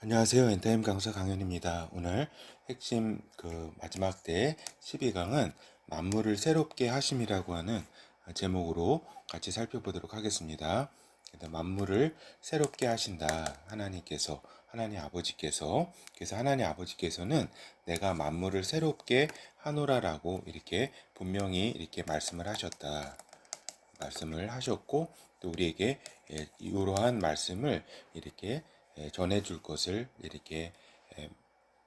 안녕하세요. 엔타임 강사 강연입니다. 오늘 핵심 마지막 때 12강은 만물을 새롭게 하심이라고 하는 제목으로 같이 살펴보도록 하겠습니다. 만물을 새롭게 하신다. 하나님 아버지께서, 그래서 하나님 아버지께서는 내가 만물을 새롭게 하노라라고 이렇게 분명히 이렇게 말씀을 하셨고, 또 우리에게 이러한 말씀을 이렇게 전해줄 것을 이렇게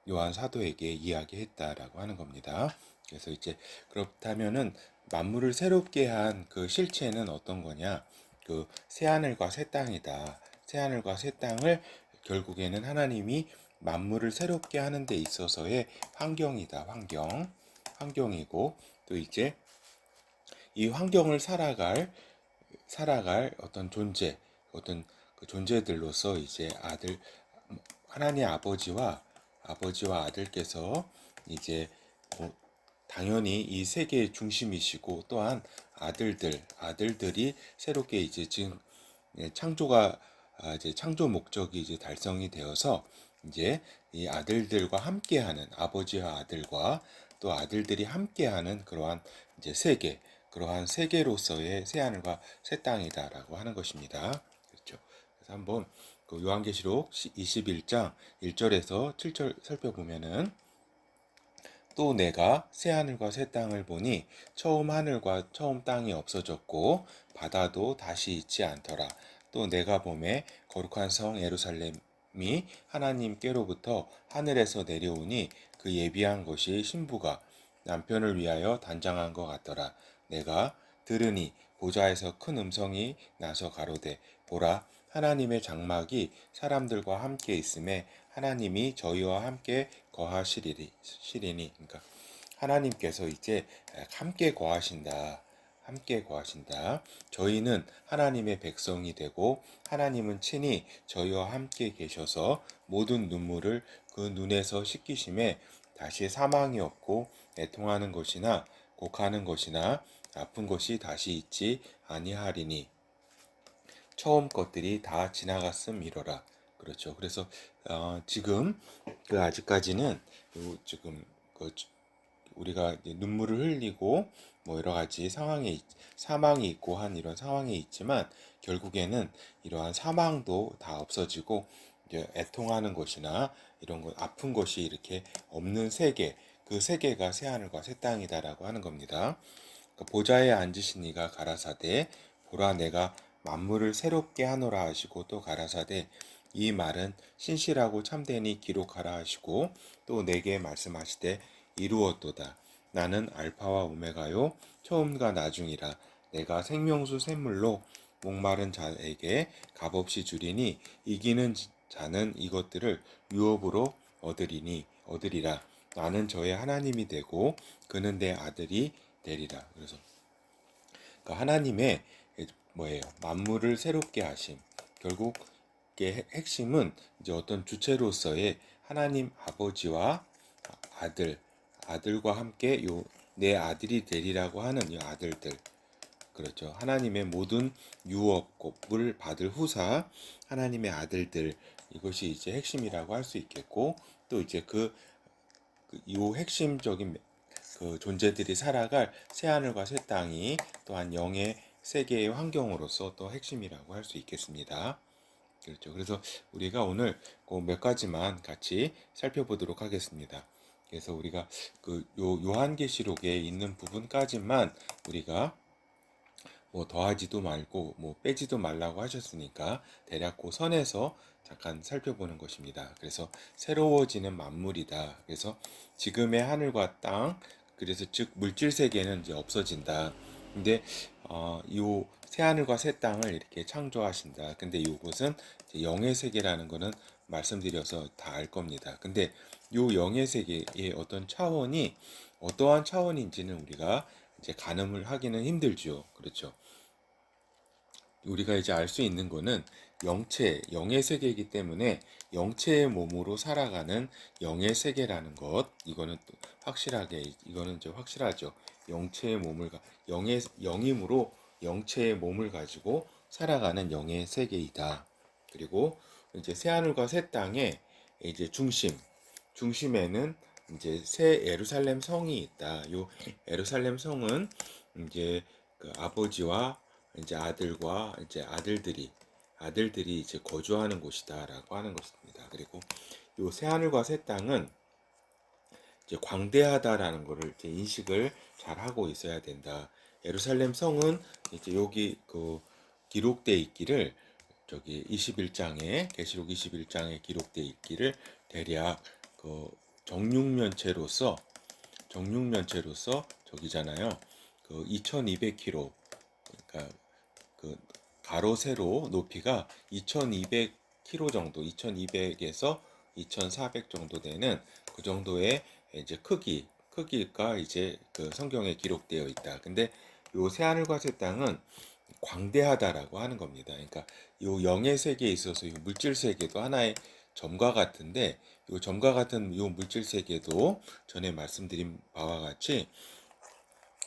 요한 사도에게 이야기했다라고 하는 겁니다. 그래서 이제 그렇다면은 만물을 새롭게 한 그 실체는 어떤 거냐? 그 새하늘과 새 땅이다. 새하늘과 새 땅을 결국에는 하나님이 만물을 새롭게 하는 데 있어서의 환경이다. 환경이고, 또 이제 이 환경을 살아갈 어떤 그 존재들로서 이제 하나님 아버지와 아들께서 이제 당연히 이 세계의 중심이시고, 또한 아들들이 새롭게 이제 지금 창조가 이제 창조 목적이 이제 달성이 되어서 이제 이 아들들과 함께하는, 아버지와 아들과 또 아들들이 함께하는 그러한 이제 그러한 세계로서의 새 하늘과 새 땅이다라고 하는 것입니다. 그렇죠. 그래서 한번 그 요한계시록 21장 1절에서 7절 살펴보면은, 또 내가 새 하늘과 새 땅을 보니 처음 하늘과 처음 땅이 없어졌고 바다도 다시 있지 않더라. 또 내가 보매 거룩한 성 예루살렘이 하나님께로부터 하늘에서 내려오니 그 예비한 것이 신부가 남편을 위하여 단장한 것 같더라. 내가 들으니 보좌에서 큰 음성이 나서 가로되, 보라, 하나님의 장막이 사람들과 함께 있음에 하나님이 저희와 함께 거하시리니. 그러니까 하나님께서 이제 함께 거하신다. 함께 거하신다. 저희는 하나님의 백성이 되고 하나님은 친히 저희와 함께 계셔서 모든 눈물을 그 눈에서 씻기심에 다시 사망이 없고 애통하는 것이나 곡하는 것이나 아픈 것이 다시 있지 아니하리니 처음 것들이 다 지나갔음이로라. 그렇죠. 그래서 지금 그 아직까지는 지금 그 우리가 눈물을 흘리고 뭐 여러 가지 사망이 있고 한 이런 상황이 있지만, 결국에는 이러한 사망도 다 없어지고 이제 애통하는 것이나 이런 것, 아픈 것이 이렇게 없는 세계, 그 세계가 새하늘과 새 땅이다라고 하는 겁니다. 그러니까 보좌에 앉으신 이가 가라사대, 보라, 내가 만물을 새롭게 하노라 하시고, 또 가라사대, 이 말은 신실하고 참되니 기록하라 하시고, 또 내게 말씀하시되 이루었도다. 나는 알파와 오메가요 처음과 나중이라. 내가 생명수 샘물로 목마른 자에게 값없이 주리니 이기는 자는 이것들을 유업으로 얻으리라. 나는 저의 하나님이 되고 그는 내 아들이 되리라. 그래서 그러니까 하나님의 뭐예요? 만물을 새롭게 하심. 결국 핵심은 이제 어떤 주체로서의 하나님 아버지와 아들, 아들과 함께 내 아들이 되리라고 하는 이 아들들. 그렇죠. 하나님의 모든 유업을 받을 후사, 하나님의 아들들. 이것이 이제 핵심이라고 할 수 있겠고, 또 이제 요 핵심적인 그 존재들이 살아갈 새하늘과 새 땅이 또한 영의 세계의 환경으로서 또 핵심이라고 할 수 있겠습니다. 그렇죠. 그래서 우리가 오늘 그 몇 가지만 같이 살펴보도록 하겠습니다. 그래서 우리가 요한계시록에 있는 부분까지만 우리가 뭐 더하지도 말고 뭐 빼지도 말라고 하셨으니까 대략 그 선에서 잠깐 살펴보는 것입니다. 그래서 새로워지는 만물이다. 그래서 지금의 하늘과 땅, 그래서 즉 물질 세계는 이제 없어진다. 근데 이 새 하늘과 새 땅을 이렇게 창조하신다. 근데 이곳은 영의 세계라는 거는 말씀드려서 다 알 겁니다. 근데 이 영의 세계의 어떠한 차원인지는 우리가 이제 가늠을 하기는 힘들죠. 그렇죠. 우리가 이제 알 수 있는 거는 영의 세계이기 때문에 영체의 몸으로 살아가는 영의 세계라는 것, 이거는 이제 확실하죠. 영임으로 영체의 몸을 가지고 살아가는 영의 세계이다. 그리고 이제 새하늘과 새 땅에 이제 중심에는 이제 새 예루살렘 성이 있다. 요 예루살렘 성은 이제 그 아버지와 이제 아들과 이제 아들들이 이제 거주하는 곳이다라고 하는 것입니다. 그리고 요 새하늘과 새 땅은 이제 광대하다라는 거를 이제 인식을 잘 하고 있어야 된다. 예루살렘 성은 이제 여기 그 기록돼 있기를 저기 21장에 계시록 21장에 기록돼 있기를 대략 그 정육면체로서 저기잖아요. 그 2200km 그러니까 그 가로 세로 높이가 2200km 정도, 2200에서 2400 정도 되는 그 정도의 이제 크기가 이제 그 성경에 기록되어 있다. 근데 요 새하늘과 새 땅은 광대하다라고 하는 겁니다. 그러니까 요 영의 세계에 있어서 요 물질 세계도 하나의 점과 같은데 요 점과 같은 요 물질 세계도 전에 말씀드린 바와 같이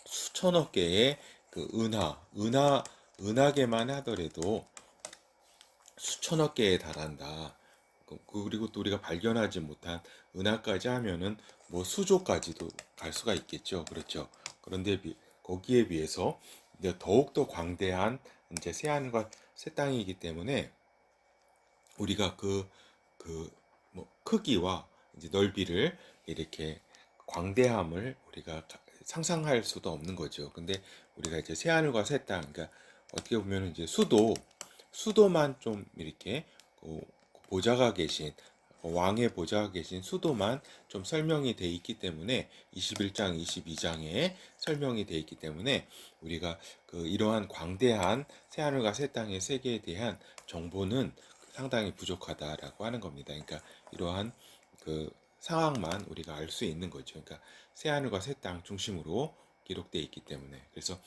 수천억 개의 그 은하계만 하더라도 수천억 개에 달한다. 그리고 또 우리가 발견하지 못한 은하까지 하면은 뭐 수조까지도 갈 수가 있겠죠. 그렇죠. 그런데 거기에 비해서 이제 더욱더 광대한 이제 새하늘과 새 땅이기 때문에 우리가 뭐 크기와 이제 넓이를 이렇게 광대함을 우리가 상상할 수도 없는 거죠. 근데 우리가 이제 새하늘과 새 땅, 그러니까 어떻게 보면 이제 수도만 좀 이렇게 그 보좌가 계신 왕의 보좌가 계신 수도만 좀 설명이 돼 있기 때문에 21장, 22장에 설명이 돼 있기 때문에 우리가 그 이러한 광대한 새하늘과 새 땅의 세계에 대한 정보는 상당히 부족하다라고 하는 겁니다. 그러니까 이러한 그 상황만 우리가 알 수 있는 거죠. 그러니까 새하늘과 새 땅 중심으로 기록되어 있기 때문에 그래서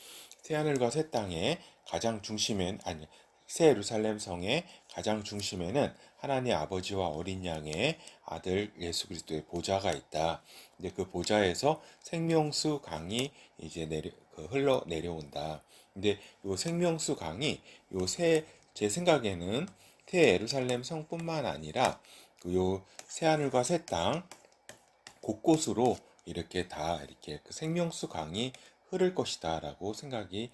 새하늘과 새 땅의 가장 중심엔 아니 새 예루살렘 성의 가장 중심에는 하나님 아버지와 어린 양의 아들 예수 그리스도의 보좌가 있다. 근데 그 보좌에서 생명수 강이 이제 흘러 내려온다. 근데 요 생명수 강이 제 생각에는 새 예루살렘 성뿐만 아니라 요 새하늘과 새 땅 곳곳으로 이렇게 다 이렇게 그 생명수 강이 흐를 것이다라고 생각이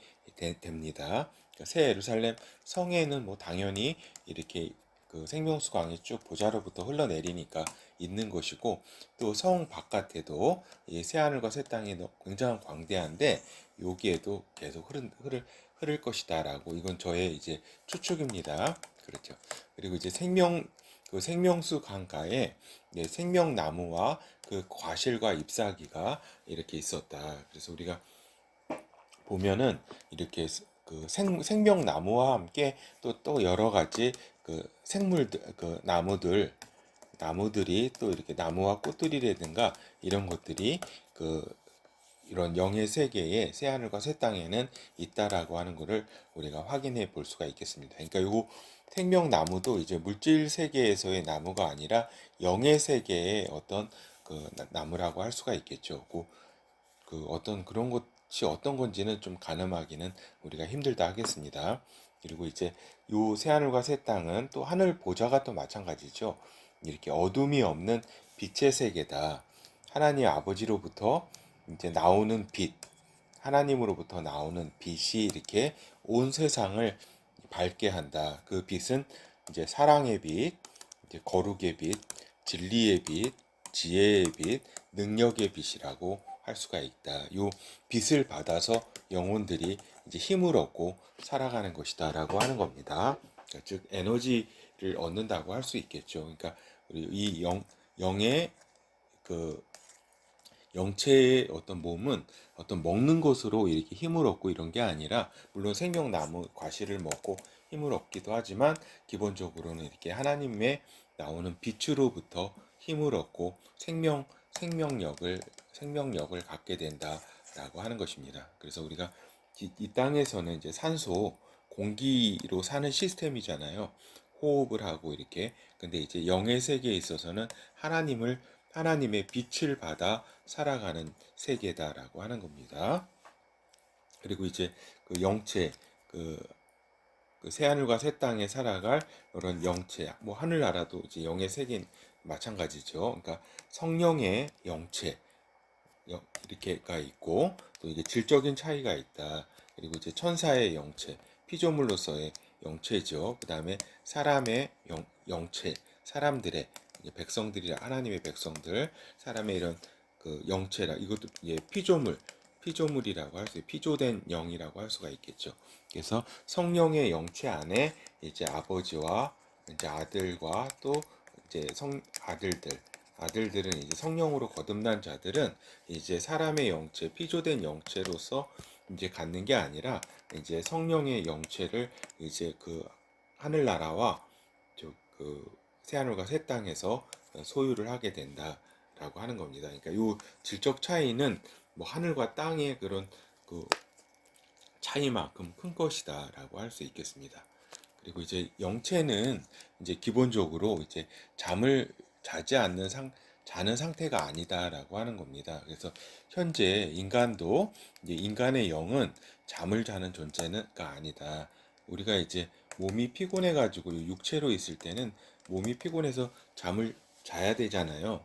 됩니다. 그러니까 새 예루살렘 성에는 뭐 당연히 이렇게 그 생명수 강이 쭉 보좌로부터 흘러내리니까 있는 것이고 또 성 바깥에도 이 새하늘과 새 땅이 굉장히 광대한데 여기에도 계속 흐를 것이다라고 이건 저의 이제 추측입니다. 그렇죠. 그리고 이제 그 생명수 강가에 생명나무와 그 과실과 잎사귀가 이렇게 있었다. 그래서 우리가 보면은 이렇게 그 생명나무와 함께 또 여러 가지 그 생물들, 그 나무들이 또 이렇게 나무와 꽃들이라든가 이런 것들이 그 이런 영의 세계에 새하늘과 새 땅에는 있다라고 하는 것을 우리가 확인해 볼 수가 있겠습니다. 그러니까 요 생명나무도 이제 물질 세계에서의 나무가 아니라 영의 세계의 어떤 그 나무라고 할 수가 있겠죠. 그 어떤 그런 것이 어떤 건지는 좀 가늠하기는 우리가 힘들다 하겠습니다. 그리고 이제 요 새하늘과 새 땅은 또 하늘 보좌가 또 마찬가지죠. 이렇게 어둠이 없는 빛의 세계다. 하나님 아버지로부터 이제 나오는 빛, 하나님으로부터 나오는 빛이 이렇게 온 세상을 밝게 한다. 그 빛은 이제 사랑의 빛, 이제 거룩의 빛, 진리의 빛, 지혜의 빛, 능력의 빛이라고 할 수가 있다. 요 빛을 받아서 영혼들이 이제 힘을 얻고 살아가는 것이다라고 하는 겁니다. 그러니까 즉 에너지를 얻는다고 할 수 있겠죠. 그러니까 우리 이 영의 그 영체의 어떤 몸은 어떤 먹는 것으로 이렇게 힘을 얻고 이런 게 아니라 물론 생명나무 과실을 먹고 힘을 얻기도 하지만 기본적으로는 이렇게 하나님의 나오는 빛으로부터 힘을 얻고 생명력을 갖게 된다라고 하는 것입니다. 그래서 우리가 이 땅에서는 이제 산소 공기로 사는 시스템이잖아요. 호흡을 하고 이렇게. 근데 이제 영의 세계에 있어서는 하나님의 빛을 받아 살아가는 세계다라고 하는 겁니다. 그리고 이제 그 영체, 그 그 새하늘과 새 땅에 살아갈 이런 영체, 뭐 하늘나라도 이제 영의 세계인 마찬가지죠. 그러니까 성령의 영체 이렇게가 있고 또 이게 질적인 차이가 있다. 그리고 이제 천사의 영체, 피조물로서의 영체죠. 그 다음에 사람의 영체, 사람들의 백성들이라 하나님의 백성들, 사람의 이런 그 영체라 이것도 예, 피조물이라고 할 수, 피조된 영이라고 할 수가 있겠죠. 그래서 성령의 영체 안에 이제 아버지와 이제 아들과 또 이제 아들들은 이제 성령으로 거듭난 자들은 이제 사람의 영체, 피조된 영체로서 이제 갖는 게 아니라 이제 성령의 영체를 이제 그 하늘나라와 그 새하늘과 새 땅에서 소유를 하게 된다라고 하는 겁니다. 그러니까 이 질적 차이는 뭐 하늘과 땅의 그런 그 차이만큼 큰 것이다라고 할 수 있겠습니다. 그리고 이제 영체는 이제 기본적으로 이제 잠을 자지 않는 자는 상태가 아니다라고 하는 겁니다. 그래서 현재 인간도 이제 인간의 영은 잠을 자는 존재가 아니다. 우리가 이제 몸이 피곤해 가지고 육체로 있을 때는 몸이 피곤해서 잠을 자야 되잖아요.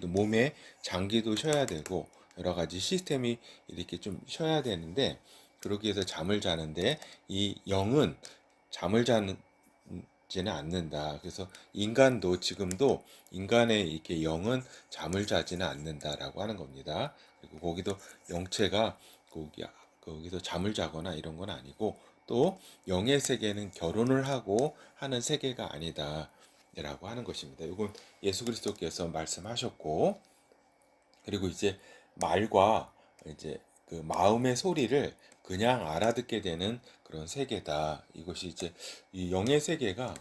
몸에 장기도 쉬어야 되고 여러 가지 시스템이 이렇게 좀 쉬어야 되는데 그러기 위해서 잠을 자는데 이 영은 잠을 자지는 않는다. 그래서 인간도 지금도 인간의 이렇게 영은 잠을 자지는 않는다라고 하는 겁니다. 그리고 거기도 영체가 거기서 잠을 자거나 이런 건 아니고 또 영의 세계는 결혼을 하고 하는 세계가 아니다라고 하는 것입니다. 이건 예수 그리스도께서 말씀하셨고 그리고 이제 말과 이제 그 마음의 소리를 그냥 알아듣게 되는 그런 세계다. 이것이 이제 이 영의 세계가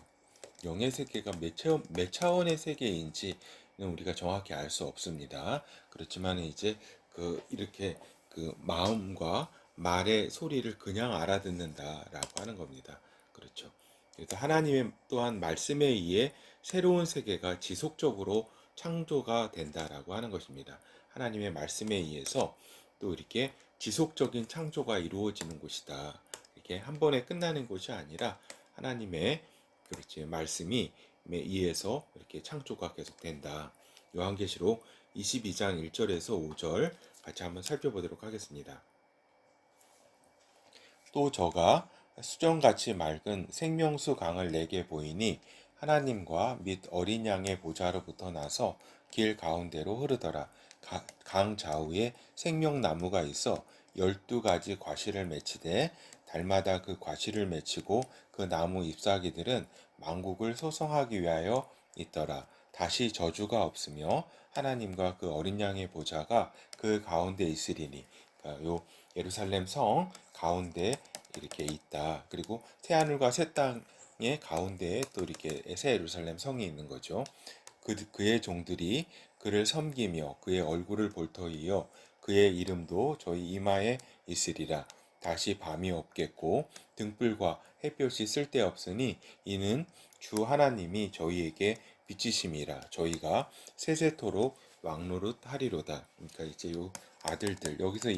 몇 차원의 세계인지는 우리가 정확히 알 수 없습니다. 그렇지만 이제 그 이렇게 그 마음과 말의 소리를 그냥 알아듣는다라고 하는 겁니다. 그렇죠. 그래서 하나님의 또한 말씀에 의해 새로운 세계가 지속적으로 창조가 된다라고 하는 것입니다. 하나님의 말씀에 의해서 또 이렇게 지속적인 창조가 이루어지는 곳이다. 이렇게 한 번에 끝나는 것이 아니라 하나님의 그렇지 말씀이 의해서 이렇게 창조가 계속된다. 요한계시록 22장 1절에서 5절 같이 한번 살펴보도록 하겠습니다. 또 저가 수정같이 맑은 생명수 강을 내게 보이니 하나님과 및 어린 양의 보좌로부터 나서 길 가운데로 흐르더라. 강 좌우에 생명나무가 있어 12가지 과실을 맺히되 달마다 그 과실을 맺히고 그 나무 잎사귀들은 만국을 소성하기 위하여 있더라. 다시 저주가 없으며 하나님과 그 어린 양의 보좌가 그 가운데 있으리니. 그러니까 요 예루살렘 성 가운데 이렇게 있다. 그리고 새하늘과 새 땅의 가운데에 또 이렇게 새 예루살렘 성이 있는 거죠. 그의 종들이 그를 섬기며 그의 얼굴을 볼 터이요 그의 이름도 저희 이마에 있으리라. 다시 밤이 없겠고 등불과 햇볕이 쓸데없으니 이는 주 하나님이 저희에게 빛이심이라. 저희가 세세토록 왕노릇 하리로다. 그러니까 이제 요 아들들 여기서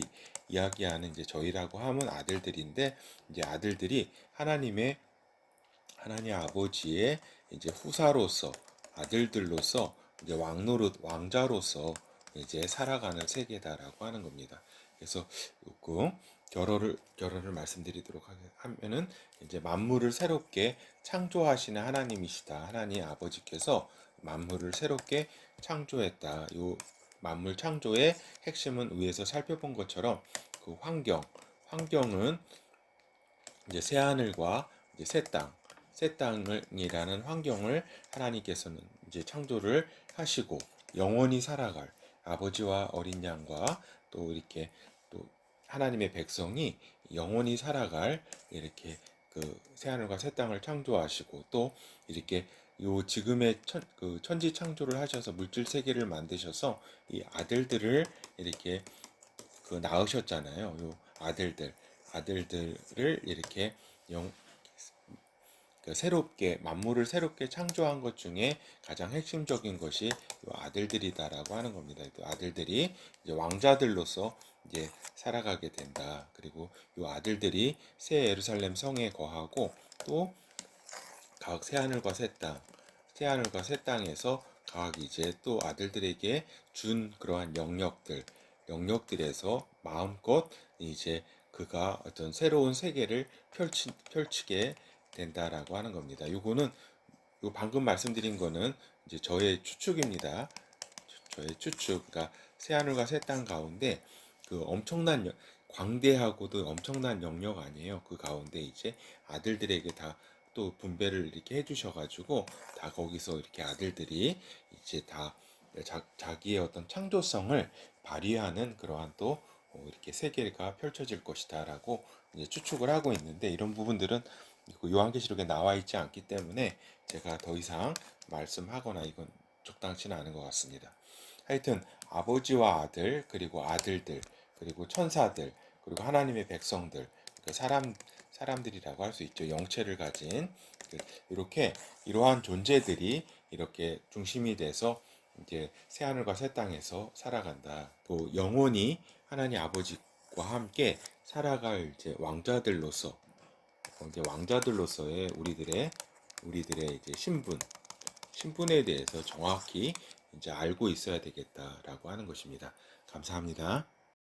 이야기하는 이제 저희라고 하면 아들들인데 이제 아들들이 하나님 아버지의 이제 후사로서 아들들로서 이제 왕자로서 이제 살아가는 세계다라고 하는 겁니다. 그래서 조금 결혼을 말씀드리도록 하면은 이제 만물을 새롭게 창조하시는 하나님이시다. 하나님 아버지께서 만물을 새롭게 창조했다. 요 만물 창조의 핵심은 위에서 살펴본 것처럼 그 환경은 이제 새 하늘과 이제 새 땅이라는 환경을 하나님께서는 이제 창조를 하시고 영원히 살아갈 아버지와 어린 양과 또 이렇게 또 하나님의 백성이 영원히 살아갈 이렇게 그 새 하늘과 새 땅을 창조하시고 또 이렇게 요 지금의 천지 창조를 하셔서 물질 세계를 만드셔서 이 아들들을 이렇게 그 낳으셨잖아요. 요 아들들을 이렇게 영, 새롭게 만물을 새롭게 창조한 것 중에 가장 핵심적인 것이 아들들이다라고 하는 겁니다. 아들들이 이제 왕자들로서 이제 살아가게 된다. 그리고 이 아들들이 새 예루살렘 성에 거하고 또 각 새하늘과 새 땅, 새하늘과 새 땅에서 각 이제 또 아들들에게 준 그러한 영역들에서 마음껏 이제 그가 어떤 새로운 세계를 펼치게 된다라고 하는 겁니다. 요거는 요 방금 말씀드린 거는 이제 저의 추측입니다. 저의 추측. 그러니까 새하늘과 새 땅 가운데 그 광대하고도 엄청난 영역 아니에요. 그 가운데 이제 아들들에게 다 또 분배를 이렇게 해주셔가지고 다 거기서 이렇게 아들들이 이제 다 자기의 어떤 창조성을 발휘하는 그러한 또 이렇게 세계가 펼쳐질 것이다라고 이제 추측을 하고 있는데, 이런 부분들은 요한계시록에 나와 있지 않기 때문에 제가 더 이상 말씀하거나 이건 적당치는 않은 것 같습니다. 하여튼 아버지와 아들, 그리고 아들들, 그리고 천사들, 그리고 하나님의 백성들, 그 사람들이라고 할 수 있죠. 영체를 가진 이렇게 이러한 존재들이 이렇게 중심이 돼서 이제 새 하늘과 새 땅에서 살아간다. 또 영원히 하나님 아버지와 함께 살아갈 이제 왕자들로서의 우리들의 이제 신분에 대해서 정확히 이제 알고 있어야 되겠다라고 하는 것입니다. 감사합니다.